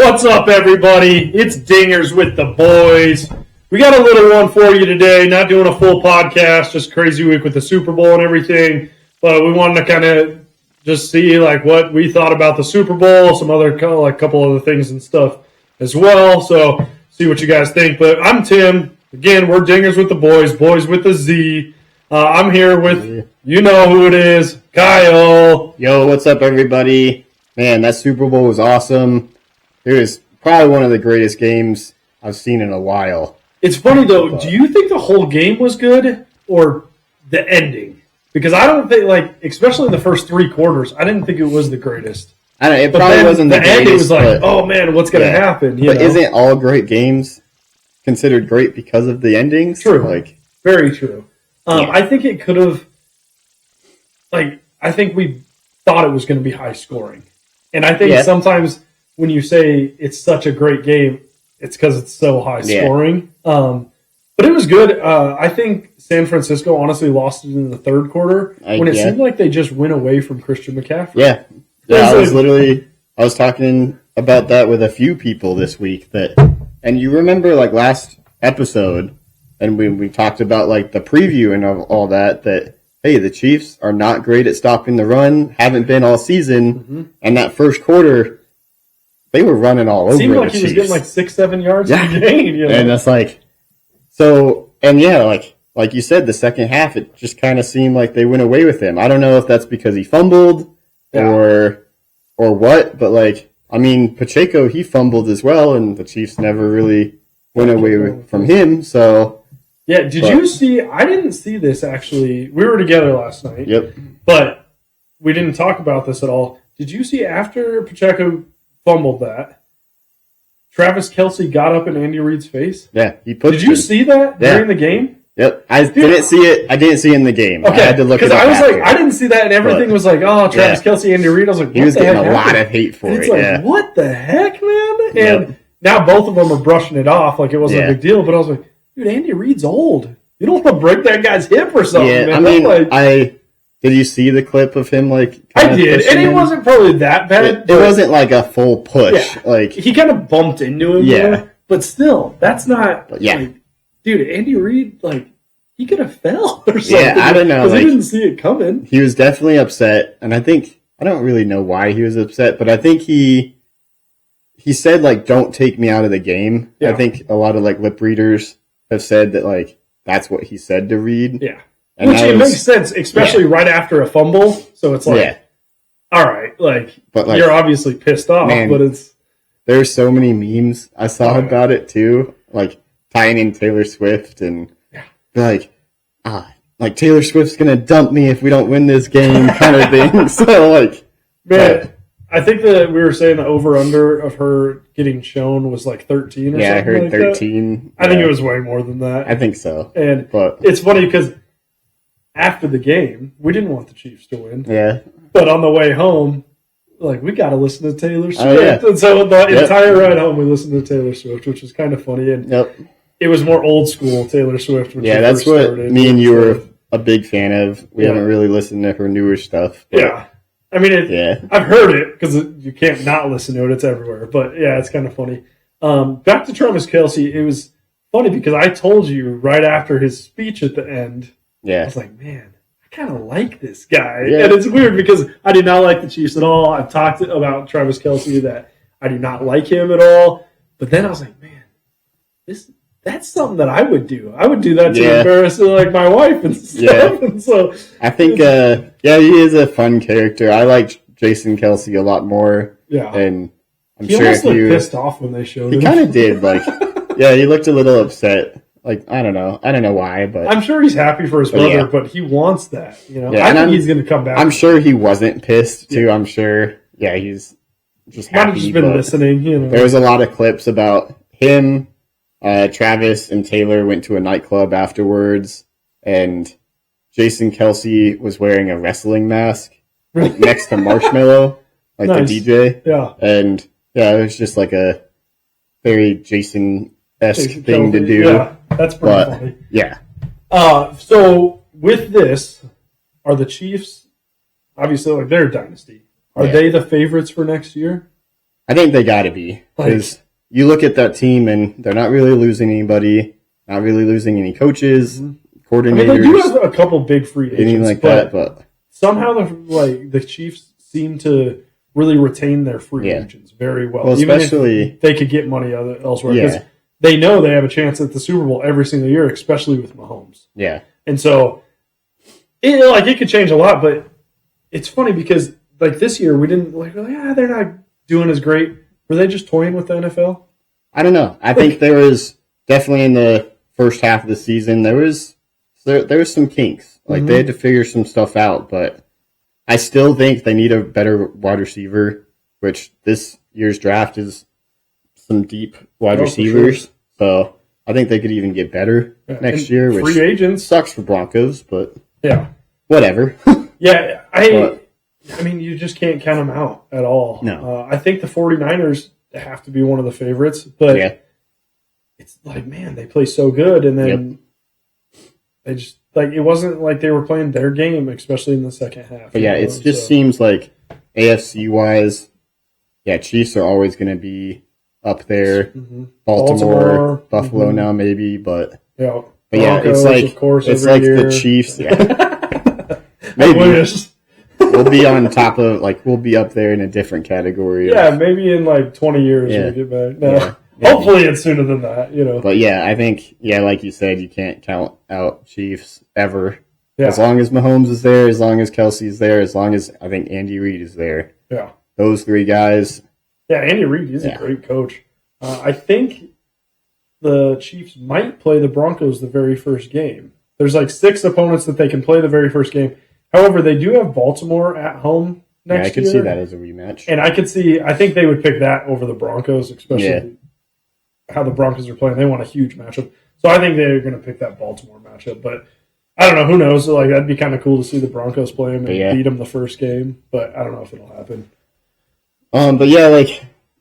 What's up, everybody? It's Dingers with the boys. We got a little one for you today. Not doing a full podcast, just crazy week with the Super Bowl and everything. But we wanted to kind of just see what we thought about the Super Bowl, some other couple other things and stuff as well. So see what you guys think. But I'm Tim. Again, we're Dingers with the boys, boys with the Z. I'm here with, you know who it is, Kyle. Yo, what's up, everybody? Man, that Super Bowl was awesome. It was probably one of the greatest games I've seen in a while. It's funny, though. Do you think the whole game was good or the ending? Because I don't think, especially in the first three quarters, I didn't think it was the greatest. I don't know. It probably wasn't the greatest. End, it was like, oh, man, what's going to happen? But isn't all great games considered great because of the endings? True. Very true. I think it could have, I think we thought it was going to be high scoring. And I think sometimes when you say it's such a great game, it's because it's so high scoring. But it was good. I think San Francisco honestly lost it in the third quarter when it seemed like they just went away from Christian McCaffrey. Yeah, I was talking about that with a few people this week. And you remember last episode, and we talked about the preview and all that, hey, the Chiefs are not great at stopping the run, haven't been all season, and that first quarter, they were running all over the Chiefs. Seemed like he was getting 6-7 yards a game. And that's like you said, the second half, it just kind of seemed like they went away with him. I don't know if that's because he fumbled or what, but Pacheco, he fumbled as well, and the Chiefs never really went away from him, so... Yeah, you see, I didn't see this actually. We were together last night. Yep. But we didn't talk about this at all. Did you see after Pacheco fumbled that, Travis Kelce got up in Andy Reid's face? Yeah, he pushed Did you see that during the game? Yep. I didn't see it. I didn't see it in the game. Okay. I had to look it up. Because I was I didn't see that, and everything was Travis Kelce, Andy Reid. I was like, what he was the getting heck a lot of hate for it. It's what the heck, man? And now both of them are brushing it off like it wasn't a big deal, but I was like, dude, Andy Reid's old. You don't want to break that guy's hip or something. Yeah, man. Did you see the clip of him I did, and it wasn't probably that bad. It wasn't a full push. Yeah. He kind of bumped into him. More, but still, that's not. Dude, Andy Reid, he could have fell or something. Yeah, I don't know. Because he didn't see it coming. He was definitely upset, and I don't really know why he was upset, but I think he said don't take me out of the game. Yeah. I think a lot of lip readers have said that that's what he said to Reid. Yeah. And which it makes sense, especially right after a fumble. So it's all right, but you're obviously pissed off, but it's... There's so many memes I saw about it, too. Tying in Taylor Swift and Taylor Swift's going to dump me if we don't win this game kind of thing. So, man, I think that we were saying the over-under of her getting shown was 13 or something. Yeah, I heard 13. I think it was way more than that. I think so. And it's funny because after the game, we didn't want the Chiefs to win. Yeah. But on the way home, we got to listen to Taylor Swift. Oh, yeah. And so the entire ride home, we listened to Taylor Swift, which was kind of funny. And it was more old school Taylor Swift. Yeah, that's what me and you were a big fan of. We haven't really listened to her newer stuff. But. Yeah. I mean, I've heard it because you can't not listen to it. It's everywhere. But, yeah, it's kind of funny. Back to Travis Kelce, it was funny because I told you right after his speech at the end, I was like, man, I kind of like this guy. Yeah. And it's weird because I do not like the Chiefs at all. I've talked about Travis Kelce that I do not like him at all. But then I was like, man, that's something that I would do. I would do that to embarrass my wife and stuff. Yeah. And so I think, he is a fun character. I liked Jason Kelce a lot more. Yeah. And I'm he sure almost looked pissed off when they showed him. He kind of did. He looked a little upset. I don't know. I don't know why, but I'm sure he's happy for his brother, but he wants that. I think he's going to come back. I'm sure he wasn't pissed too. I'm sure. Yeah, he's just happy. Might have just been listening. There was a lot of clips about him. Travis and Taylor went to a nightclub afterwards, and Jason Kelce was wearing a wrestling mask next to Marshmallow, nice. The DJ. Yeah, and it was just a very Jason-esque thing to do. Yeah, that's pretty funny. Yeah. So with this, are the Chiefs obviously they're a dynasty? Are they the favorites for next year? I think they got to be. Because you look at that team, and they're not really losing anybody, not really losing any coaches, coordinators. I mean, they do have a couple big free agents, anything like that, but somehow the Chiefs seem to really retain their free agents very well. Even especially if they could get money elsewhere. Because they know they have a chance at the Super Bowl every single year, especially with Mahomes. Yeah. And so, it could change a lot, but it's funny because, this year, we didn't, they're not doing as great. Were they just toying with the NFL? I don't know. I think there was definitely in the first half of the season, there was some kinks. They had to figure some stuff out, but I still think they need a better wide receiver, which this year's draft is some deep wide receivers. Sure. So I think they could even get better next year, which free agents sucks for Broncos, but I whatever. mean, you just can't count them out at all. No. I think the 49ers have to be one of the favorites, but it's man, they play so good, and then they just it wasn't like they were playing their game, especially in the second half. But it just seems like AFC wise, Chiefs are always going to be up there. Mm-hmm. Baltimore, Buffalo now maybe, but Broncos, it's like of course, it's like year. the Chiefs. Maybe we'll be on top of we'll be up there in a different category. Maybe in 20 years we'll get back. No. Hopefully it's sooner than that, But I think like you said, you can't count out Chiefs ever. Yeah. As long as Mahomes is there, as long as Kelsey's there, as long as I think Andy Reid is there. Yeah. Those three guys. Yeah, Andy Reid is a great coach. I think the Chiefs might play the Broncos the very first game. There's 6 opponents that they can play the very first game. However, they do have Baltimore at home next year. I could see that as a rematch. And I think they would pick that over the Broncos, especially how the Broncos are playing. They want a huge matchup. So I think they're going to pick that Baltimore matchup. But I don't know. Who knows? That'd be kind of cool to see the Broncos play them and beat them the first game. But I don't know if it'll happen.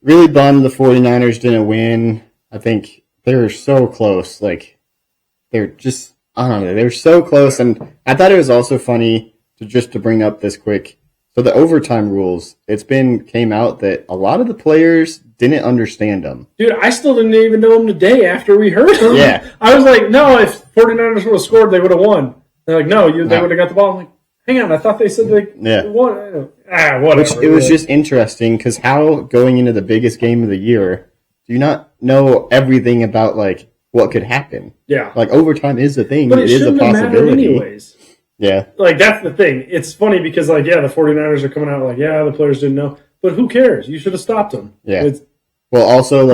Really bummed the 49ers didn't win. I think they were so close. They're just, I don't know. They were so close. And I thought it was also funny to bring up this quick. So the overtime rules, came out that a lot of the players didn't understand them. Dude, I still didn't even know them today after we heard them. Yeah. I was like, no, if 49ers would have scored, they would have won. They're like, no, they would have got the ball. I'm like, hang on, I thought they said they won. Whatever. It was just interesting because how going into the biggest game of the year, do you not know everything about what could happen? Yeah. Overtime is a thing. But it is a possibility. Anyways. Yeah. That's the thing. It's funny because, the 49ers are coming out the players didn't know. But who cares? You should have stopped them. Yeah. Well, also,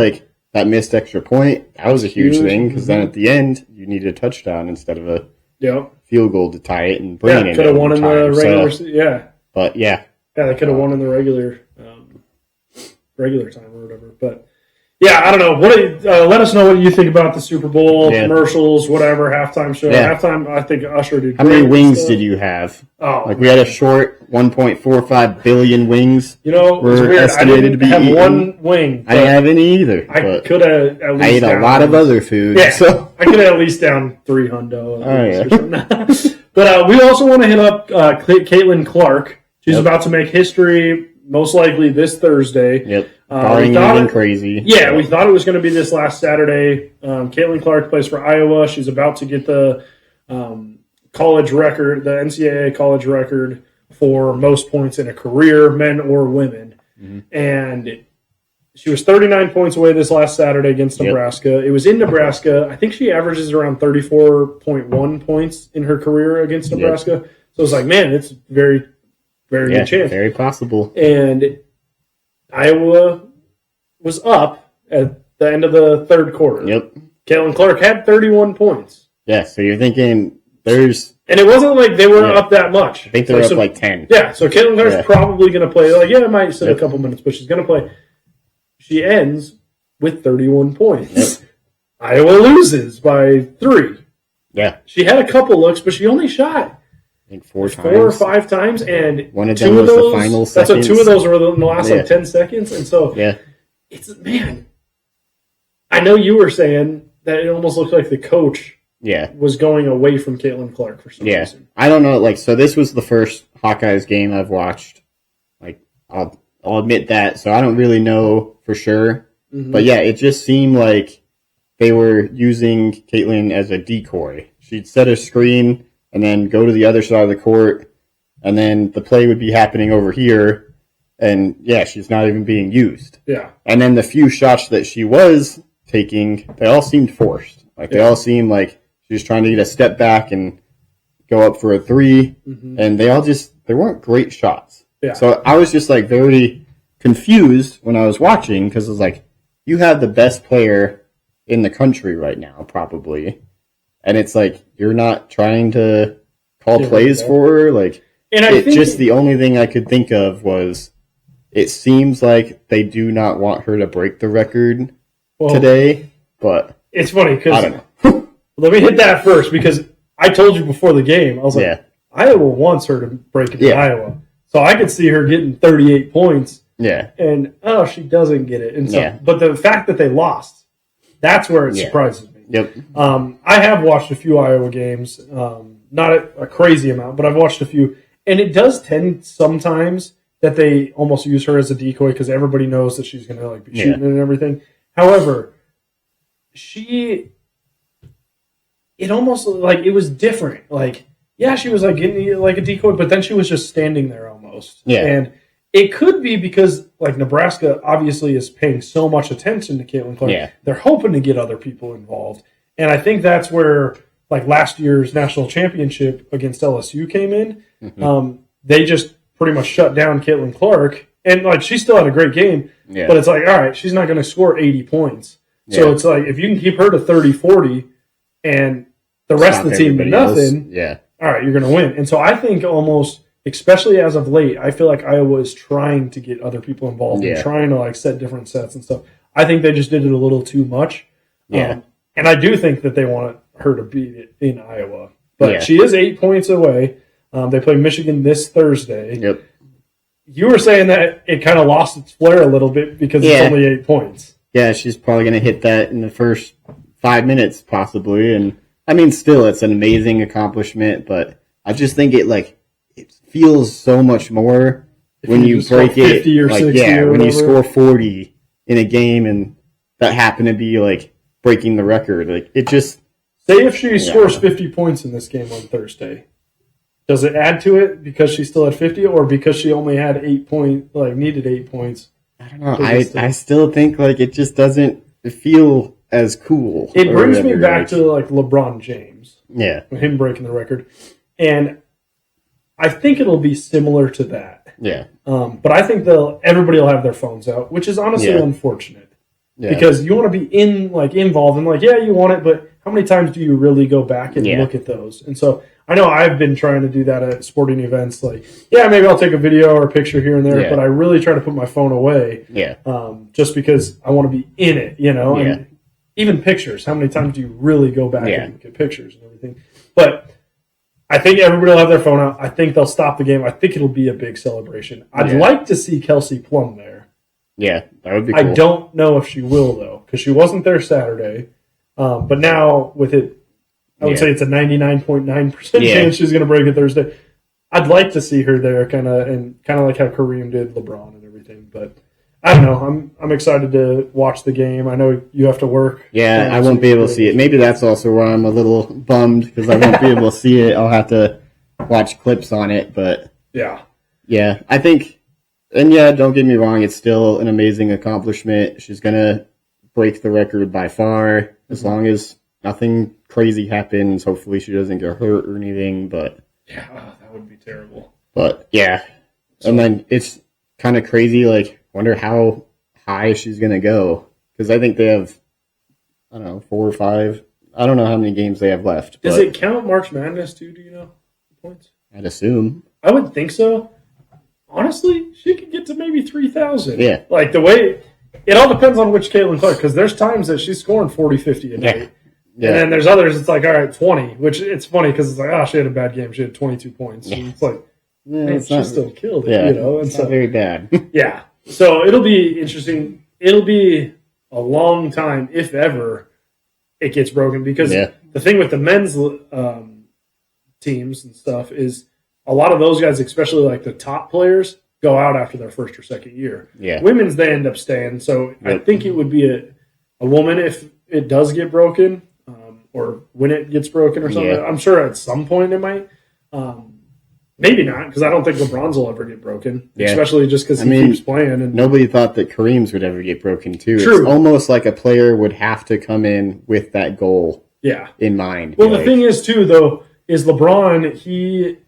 that missed extra point, that was a huge thing because then at the end, you needed a touchdown instead of a field goal to tie it and bring it in. Could have won in the regular But, they could have won in the regular time or whatever. But, I don't know. Let us know what you think about the Super Bowl, commercials, whatever, halftime show. Yeah. Halftime, I think Usher did great. How many wings did you have? Oh, we had a short 1.45 billion wings. Were estimated to be eaten. One wing. I didn't have any either. I could have at least. I ate a lot of other food. Yeah, so I could have at least down 3 hundo. Oh, yeah. But we also want to hit up Caitlin Clark. She's about to make history, most likely this Thursday. Yep. Barring anything crazy. Yeah, we thought it was going to be this last Saturday. Caitlin Clark plays for Iowa. She's about to get the college record, the NCAA college record for most points in a career, men or women. Mm-hmm. And she was 39 points away this last Saturday against Nebraska. Yep. It was in Nebraska. I think she averages around 34.1 points in her career against Nebraska. Yep. So it's man, it's very, very good chance. Very possible. And Iowa was up at the end of the third quarter. Yep. Caitlin Clark had 31 points. Yeah, so you're thinking there's... And it wasn't like they were up that much. I think they were up 10. Yeah, so Caitlin Clark's probably going to play. It might sit a couple minutes, but she's going to play. She ends with 31 points. Yep. Iowa loses by 3. Yeah. She had a couple looks, but she only shot... I think 4 times. 4 or 5 times, and one of them was the final seconds. That's what 2 of those were in the last 10 seconds, and so it's I know you were saying that it almost looked like the coach was going away from Caitlin Clark for some reason. I don't know. So this was the first Hawkeyes game I've watched. I'll admit that. So I don't really know for sure. Mm-hmm. But yeah, it just seemed like they were using Caitlin as a decoy. She'd set a screen and then go to the other side of the court, and then the play would be happening over here, and yeah, she's not even being used. Yeah. And then the few shots that she was taking, they all seemed forced. Like they all seemed like she was trying to get a step back and go up for a three, and they weren't great shots. Yeah. So I was just like very confused when I was watching, because it was like, you have the best player in the country right now, probably, and it's like you're not trying to call plays for her. Like, and I think just the only thing I could think of was, it seems like they do not want her to break the record today. But it's funny because I don't know. Let me hit that first, because I told you before the game, I was like, Iowa wants her to break it in Iowa, so I could see her getting 38 points. Yeah. And, she doesn't get it. And so, but the fact that they lost, that's where it surprises me. Yep. I have watched a few Iowa games, not a crazy amount, but I've watched a few. And it does tend sometimes that they almost use her as a decoy, because everybody knows that she's going to be shooting and everything. However, it almost, it was different. She was getting like a decoy, but then she was just standing there almost. Yeah. And it could be because, Nebraska obviously is paying so much attention to Caitlin Clark. Yeah. They're hoping to get other people involved. And I think that's where, last year's national championship against LSU came in. Mm-hmm. They just pretty much shut down Caitlin Clark. And, she still had a great game. Yeah. But it's all right, she's not going to score 80 points. Yeah. So it's if you can keep her to 30, 40, and the rest of the team to nothing, all right, you're going to win. And so I think almost, especially as of late, I feel like Iowa is trying to get other people involved and trying to set different sets and stuff. I think they just did it a little too much. Yeah. And I do think that they want her to beat it in Iowa. But she is 8 points away. They play Michigan this Thursday. Yep. You were saying that it kind of lost its flair a little bit because it's only 8 points. Yeah, she's probably going to hit that in the first 5 minutes possibly. And, I mean, still, it's an amazing accomplishment. But I just think it feels so much more when you break it. 50 or 60 or when you score 40 in a game, and that happened to be breaking the record. It just, say if she scores 50 points in this game on Thursday, does it add to it because she still had 50, or because she only had 8 points, needed 8 points? I don't know. I still think it just doesn't feel as cool. It brings me back to LeBron James. Yeah, him breaking the record, and I think it'll be similar to that. Yeah. But I think everybody will have their phones out, which is honestly unfortunate. Yeah. Because you want to be involved and you want it, but how many times do you really go back and look at those? And so I know I've been trying to do that at sporting events. Maybe I'll take a video or a picture here and there, but I really try to put my phone away. Yeah. Just because I want to be in it, and even pictures. How many times do you really go back and look at pictures and everything? But I think everybody will have their phone out. I think they'll stop the game. I think it'll be a big celebration. I'd like to see Kelsey Plum there. Yeah, that would be cool. I don't know if she will, though, because she wasn't there Saturday. But now with it, I would say it's a 99.9% chance she's going to break it Thursday. I'd like to see her there, kind of like how Kareem did LeBron and everything. But I don't know. I'm excited to watch the game. I know you have to work. Yeah, I won't be able to see it. Maybe that's also where I'm a little bummed, because I won't be able to see it. I'll have to watch clips on it. But yeah, I think, and don't get me wrong, it's still an amazing accomplishment. She's gonna break the record by far, as long as nothing crazy happens. Hopefully, she doesn't get hurt or anything. But that would be terrible. But and then it's kind of crazy. Wonder how high she's going to go. Because I think they have, 4 or 5. I don't know how many games they have left. Does it count March Madness too? Do you know the points? I'd assume. I would think so. Honestly, she could get to maybe 3,000. Yeah. The way, it all depends on which Caitlin Clark, because there's times that she's scoring 40, 50 a day. Yeah. And then there's others, it's all right, 20, which it's funny because it's she had a bad game. She had 22 points. Yeah. And it's she still killed it, And it's not very bad. Yeah. So it'll be interesting. It'll be a long time, if ever, it gets broken. Because the thing with the men's teams and stuff is a lot of those guys, especially the top players, go out after their first or second year. Yeah. Women's, they end up staying. So Yep. I think it would be a woman if it does get broken, or when it gets broken or something. Yeah. I'm sure at some point it might. Maybe not, because I don't think LeBron's will ever get broken, especially just because he keeps playing. And nobody thought that Kareem's would ever get broken, too. True. It's almost like a player would have to come in with that goal in mind. Well, the thing is, too, though, is LeBron, he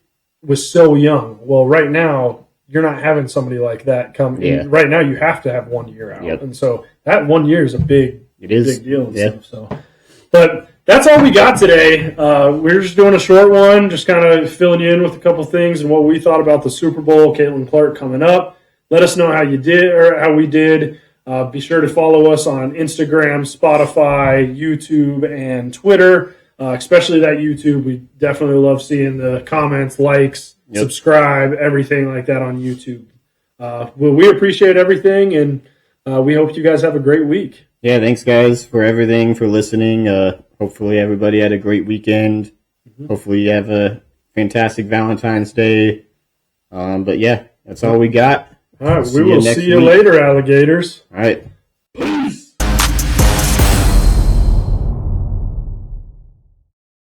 was so young. Well, right now, you're not having somebody like that come in. Right now, you have to have 1 year out. Yep. And so that 1 year is a big deal. And Yep. stuff, so. But that's all we got today. We're just doing a short one, just kind of filling you in with a couple things and what we thought about the Super Bowl, Caitlin Clark coming up. Let us know how you did or how we did. Be sure to follow us on Instagram, Spotify, YouTube, and Twitter, especially that YouTube. We definitely love seeing the comments, likes, subscribe, everything like that on YouTube. We appreciate everything, and we hope you guys have a great week. Yeah, thanks, guys, for everything, for listening. Hopefully everybody had a great weekend. Mm-hmm. Hopefully you have a fantastic Valentine's Day. But, yeah, that's all we got. All right, we will see you later, alligators. All right.